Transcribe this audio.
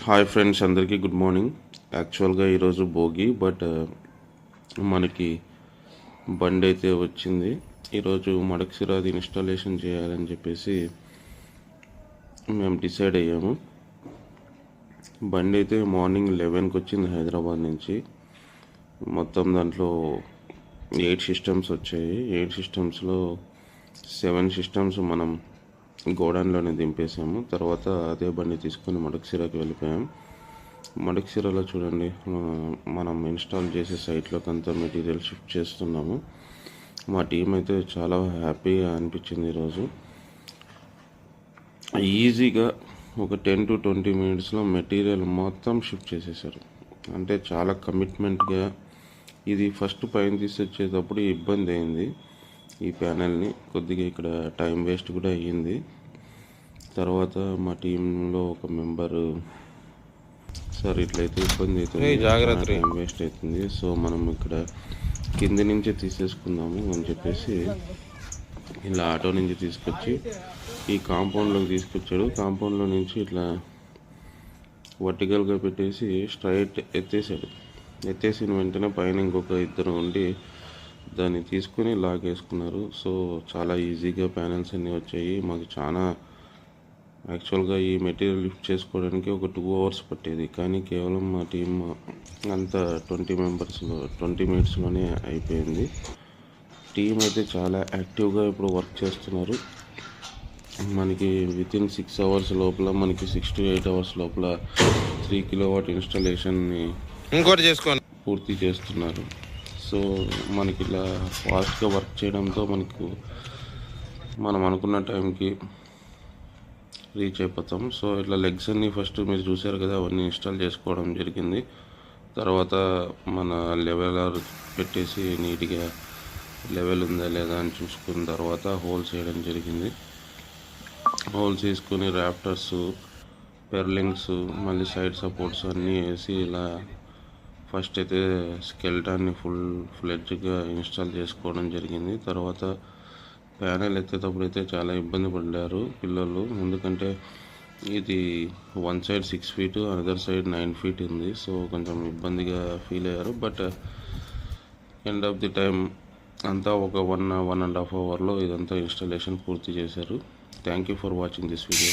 Hi friends, అందరికీ good morning. యాక్చువల్గా ఈరోజు భోగి, బట్ మనకి బండి అయితే వచ్చింది. ఈరోజు మడక్సిరాది ఇన్స్టాలేషన్ చేయాలని చెప్పేసి మేము డిసైడ్ అయ్యాము. బండి అయితే మార్నింగ్ 11కి వచ్చింది హైదరాబాద్ నుంచి. మొత్తం దాంట్లో 8 సిస్టమ్స్ వచ్చాయి. 8 సిస్టమ్స్లో 7 సిస్టమ్స్ మనం గోడౌన్లోనే దింపేసాము. తర్వాత అదే బండి తీసుకొని మడక్సిరాకి వెళ్ళిపోయాం. మడక్సిరాలో చూడండి, మనం ఇన్స్టాల్ చేసే సైట్లోకి అంతా మెటీరియల్ షిఫ్ట్ చేస్తున్నాము. మా టీం అయితే చాలా హ్యాపీగా అనిపించింది. ఈరోజు ఈజీగా ఒక 10 to 20 మినిట్స్లో మెటీరియల్ మొత్తం షిఫ్ట్ చేసేసారు. అంటే చాలా కమిట్మెంట్గా. ఇది ఫస్ట్ పైన తీసుకొచ్చేటప్పుడు ఇబ్బంది అయింది. ఈ ప్యానెల్ని కొద్దిగా ఇక్కడ టైం వేస్ట్ కూడా అయ్యింది. తర్వాత మా టీంలో ఒక మెంబరు, సార్ ఇట్లయితే ఇబ్బంది అవుతుంది, టైం వేస్ట్ అవుతుంది, సో మనం ఇక్కడ కింది నుంచే తీసేసుకుందాము అని చెప్పేసి ఇలా ఆటో నుంచి తీసుకొచ్చి ఈ కాంపౌండ్లోకి తీసుకొచ్చాడు. కాంపౌండ్లో నుంచి ఇట్లా వర్టికల్గా పెట్టేసి స్ట్రైట్ ఎత్తేసిన వెంటనే పైన ఇంకొక ఇద్దరు ఉండి దాన్ని తీసుకొని లాగేసుకున్నారు. సో చాలా ఈజీగా ప్యానెల్స్ అన్నీ వచ్చాయి. మాకు చాలా యాక్చువల్గా ఈ మెటీరియల్ లిఫ్ట్ చేసుకోవడానికి ఒక 2 hours పట్టేది, కానీ కేవలం మా టీం అంతా 20 మినిట్స్లోనే అయిపోయింది. టీం అయితే చాలా యాక్టివ్గా ఇప్పుడు వర్క్ చేస్తున్నారు. మనకి వితిన్ 6 hours లోపల, మనకి 6 to 8 hours లోపల 3 kilowatt ఇన్స్టాలేషన్ని పూర్తి చేస్తున్నారు. సో మనకి ఇలా ఫాస్ట్గా వర్క్ చేయడంతో మనం అనుకున్న టైంకి రీచ్ అయిపోతాం. సో ఇట్లా లెగ్స్ అన్నీ ఫస్ట్ మీరు చూసారు కదా, అవన్నీ ఇన్స్టాల్ చేసుకోవడం జరిగింది. తర్వాత మన లెవెలర్ పెట్టేసి నీట్గా లెవెల్ ఉందా లేదా అని చూసుకున్న తర్వాత హోల్స్ వేయడం జరిగింది. హోల్స్ వేసుకొని ర్యాఫ్టర్స్, పెర్లింగ్స్, మళ్ళీ సైడ్ సపోర్ట్స్ అన్నీ వేసి ఇలా ఫస్ట్ అయితే స్కెల్టాన్ని ఫుల్ ఫ్లెడ్జ్గా ఇన్స్టాల్ చేసుకోవడం జరిగింది. తర్వాత ప్యానెల్ ఎత్తేటప్పుడు అయితే చాలా ఇబ్బంది పడ్డారు పిల్లలు, ఎందుకంటే ఇది one side 6 feet, another side 9 feet ఉంది. సో కొంచెం ఇబ్బందిగా ఫీల్ అయ్యారు. But end of the time అంతా ఒక 1.5 hours ఇదంతా ఇన్స్టాలేషన్ పూర్తి చేశారు. Thank you for watching this video.